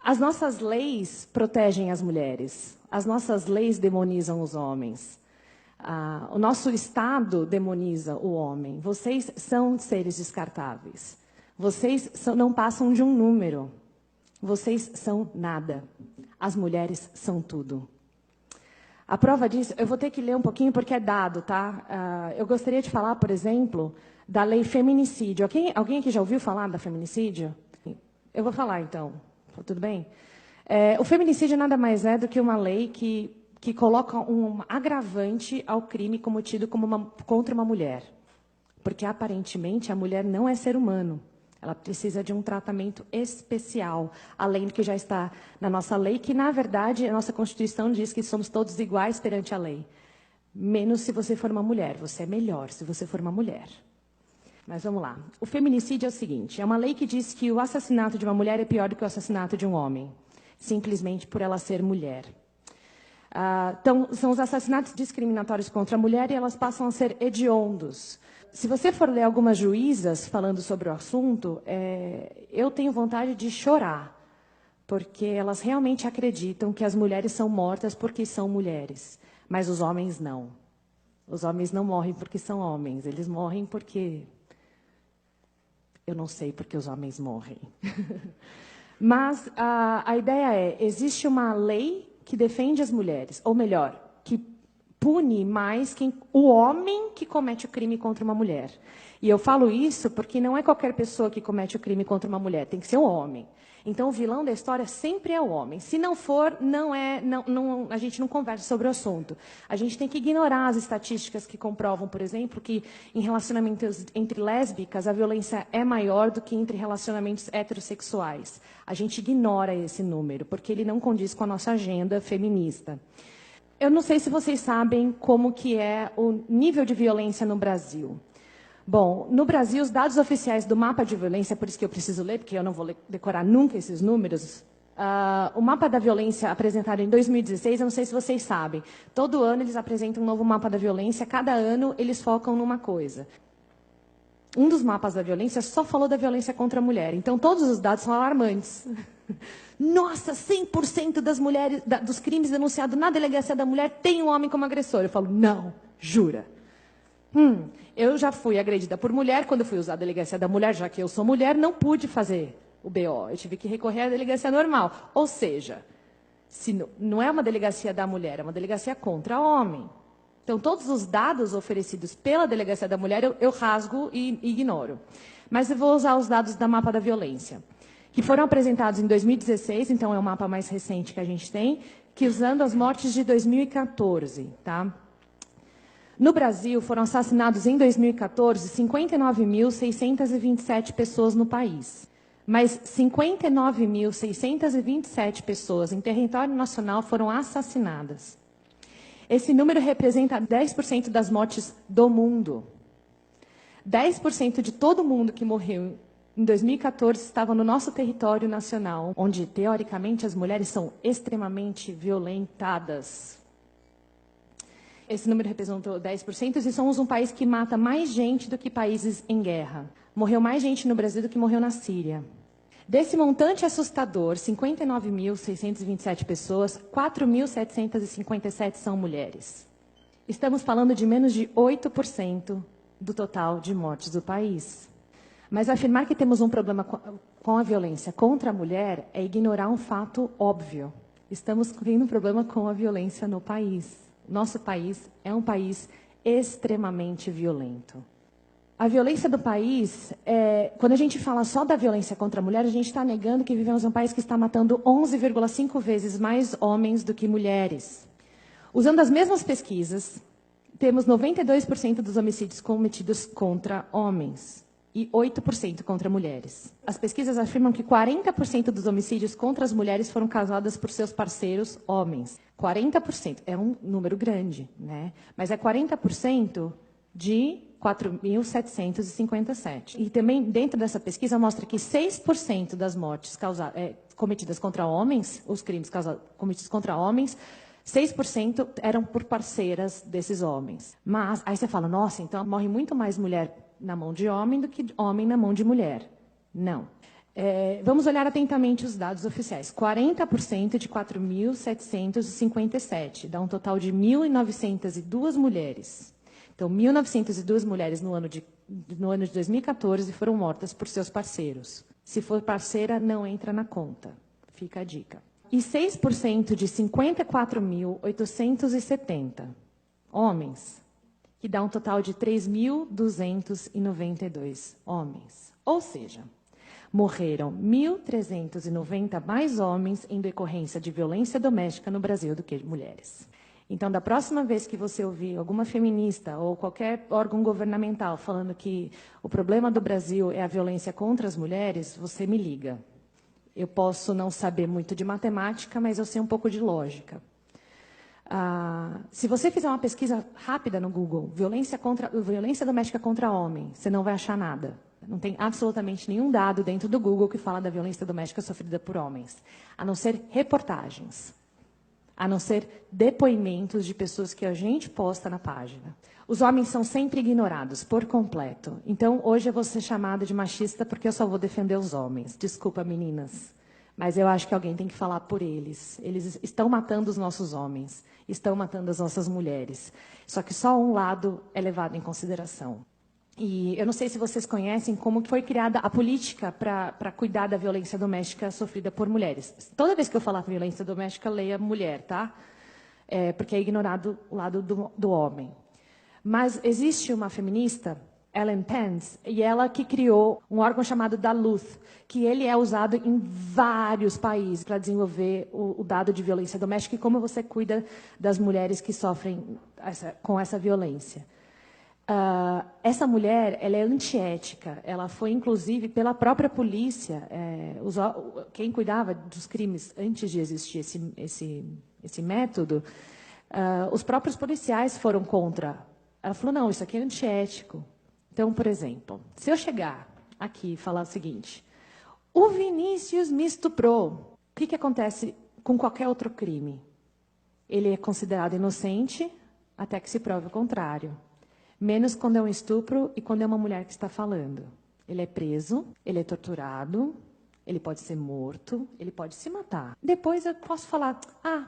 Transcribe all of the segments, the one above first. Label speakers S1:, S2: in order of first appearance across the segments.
S1: As nossas leis protegem as mulheres. As nossas leis demonizam os homens. O nosso Estado demoniza o homem. Vocês são seres descartáveis. Vocês não passam de um número. Vocês são nada. As mulheres são tudo. A prova disso, eu vou ter que ler um pouquinho porque é dado, tá? Eu gostaria de falar, por exemplo, da lei feminicídio. Alguém aqui já ouviu falar da feminicídio? Eu vou falar, então. Tudo bem? O feminicídio nada mais é do que uma lei que coloca um agravante ao crime cometido contra uma mulher. Porque, aparentemente, a mulher não é ser humano. Ela precisa de um tratamento especial, além do que já está na nossa lei, que, na verdade, a nossa Constituição diz que somos todos iguais perante a lei. Menos se você for uma mulher. Você é melhor se você for uma mulher. Mas vamos lá. O feminicídio é o seguinte, é uma lei que diz que o assassinato de uma mulher é pior do que o assassinato de um homem, simplesmente por ela ser mulher. Então, são os assassinatos discriminatórios contra a mulher e elas passam a ser hediondos. Se você for ler algumas juízas falando sobre o assunto, eu tenho vontade de chorar, porque elas realmente acreditam que as mulheres são mortas porque são mulheres, mas os homens não. Os homens não morrem porque são homens, eles morrem porque... Eu não sei porque os homens morrem. Mas a ideia é, existe uma lei que defende as mulheres, ou melhor, que pune mais o homem que comete o crime contra uma mulher. E eu falo isso porque não é qualquer pessoa que comete o crime contra uma mulher, tem que ser um homem. Então, o vilão da história sempre é o homem. Se não for, a gente não conversa sobre o assunto. A gente tem que ignorar as estatísticas que comprovam, por exemplo, que em relacionamentos entre lésbicas, a violência é maior do que entre relacionamentos heterossexuais. A gente ignora esse número, porque ele não condiz com a nossa agenda feminista. Eu não sei se vocês sabem como que é o nível de violência no Brasil. Bom, no Brasil, os dados oficiais do mapa de violência, por isso que eu preciso ler, porque eu não vou decorar nunca esses números, o mapa da violência apresentado em 2016, eu não sei se vocês sabem, todo ano eles apresentam um novo mapa da violência, cada ano eles focam numa coisa. Um dos mapas da violência só falou da violência contra a mulher, então todos os dados são alarmantes. Nossa, 100% das mulheres, dos crimes denunciados na delegacia da mulher tem um homem como agressor. Eu falo, não, jura? Eu já fui agredida por mulher, quando fui usar a delegacia da mulher, já que eu sou mulher, não pude fazer o BO. Eu tive que recorrer à delegacia normal. Ou seja, não é uma delegacia da mulher, é uma delegacia contra homem. Então, todos os dados oferecidos pela delegacia da mulher, eu rasgo e ignoro. Mas eu vou usar os dados da mapa da violência, que foram apresentados em 2016, então é o mapa mais recente que a gente tem, que usando as mortes de 2014, tá? No Brasil, foram assassinados em 2014 59.627 pessoas no país. Mas 59.627 pessoas em território nacional foram assassinadas. Esse número representa 10% das mortes do mundo. 10% de todo mundo que morreu em 2014 estava no nosso território nacional, onde, teoricamente, as mulheres são extremamente violentadas. Esse número representou 10% e somos um país que mata mais gente do que países em guerra. Morreu mais gente no Brasil do que morreu na Síria. Desse montante assustador, 59.627 pessoas, 4.757 são mulheres. Estamos falando de menos de 8% do total de mortes do país. Mas afirmar que temos um problema com a violência contra a mulher é ignorar um fato óbvio. Estamos tendo um problema com a violência no país. Nosso país é um país extremamente violento. A violência do país, quando a gente fala só da violência contra a mulher, a gente está negando que vivemos em um país que está matando 11,5 vezes mais homens do que mulheres. Usando as mesmas pesquisas, temos 92% dos homicídios cometidos contra homens e 8% contra mulheres. As pesquisas afirmam que 40% dos homicídios contra as mulheres foram causados por seus parceiros homens. 40% é um número grande, né? Mas é 40% de 4.757. E também, dentro dessa pesquisa, mostra que 6% das mortes cometidas contra homens, os crimes cometidos contra homens, 6% eram por parceiras desses homens. Mas, aí você fala, nossa, então morre muito mais mulher na mão de homem do que homem na mão de mulher. Não. Vamos olhar atentamente os dados oficiais. 40% de 4.757, dá um total de 1.902 mulheres. Então, 1.902 mulheres no ano de 2014 foram mortas por seus parceiros. Se for parceira, não entra na conta. Fica a dica. E 6% de 54.870 homens, que dá um total de 3.292 homens. Ou seja, morreram 1.390 mais homens em decorrência de violência doméstica no Brasil do que mulheres. Então, da próxima vez que você ouvir alguma feminista ou qualquer órgão governamental falando que o problema do Brasil é a violência contra as mulheres, você me liga. Eu posso não saber muito de matemática, mas eu sei um pouco de lógica. Se você fizer uma pesquisa rápida no Google, violência doméstica contra homem, você não vai achar nada. Não tem absolutamente nenhum dado dentro do Google que fala da violência doméstica sofrida por homens, a não ser reportagens, a não ser depoimentos de pessoas que a gente posta na página. Os homens são sempre ignorados, por completo. Então, hoje eu vou ser chamada de machista porque eu só vou defender os homens. Desculpa, meninas, mas eu acho que alguém tem que falar por eles. Eles estão matando os nossos homens, estão matando as nossas mulheres. Só que só um lado é levado em consideração. E eu não sei se vocês conhecem como foi criada a política para cuidar da violência doméstica sofrida por mulheres. Toda vez que eu falar violência doméstica, leia mulher, tá? Porque é ignorado o lado do homem. Mas existe uma feminista, Ellen Pence, e ela que criou um órgão chamado Duluth, que ele é usado em vários países para desenvolver o dado de violência doméstica e como você cuida das mulheres que sofrem com essa violência. Essa mulher, ela é antiética. Ela foi, inclusive, pela própria polícia. Quem cuidava dos crimes antes de existir esse método, os próprios policiais foram contra. Ela falou, não, isso aqui é antiético. Então, por exemplo, se eu chegar aqui e falar o seguinte, o Vinícius me estuprou. O que acontece com qualquer outro crime? Ele é considerado inocente até que se prove o contrário. Menos quando é um estupro e quando é uma mulher que está falando. Ele é preso, ele é torturado, ele pode ser morto, ele pode se matar. Depois eu posso falar,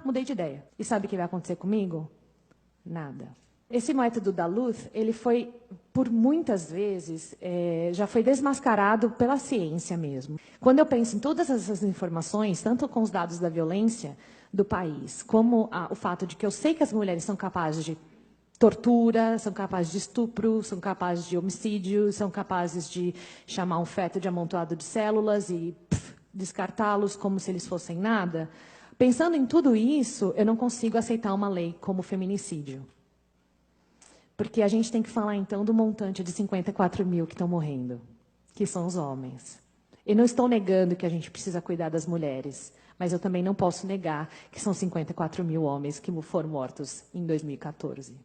S1: mudei de ideia. E sabe o que vai acontecer comigo? Nada. Esse método da Duluth, ele foi, por muitas vezes, já foi desmascarado pela ciência mesmo. Quando eu penso em todas essas informações, tanto com os dados da violência do país, como o fato de que eu sei que as mulheres são capazes de tortura, são capazes de estupro, são capazes de homicídio, são capazes de chamar um feto de amontoado de células e descartá-los como se eles fossem nada. Pensando em tudo isso, eu não consigo aceitar uma lei como feminicídio. Porque a gente tem que falar, então, do montante de 54 mil que estão morrendo, que são os homens. Eu não estou negando que a gente precisa cuidar das mulheres, mas eu também não posso negar que são 54 mil homens que foram mortos em 2014.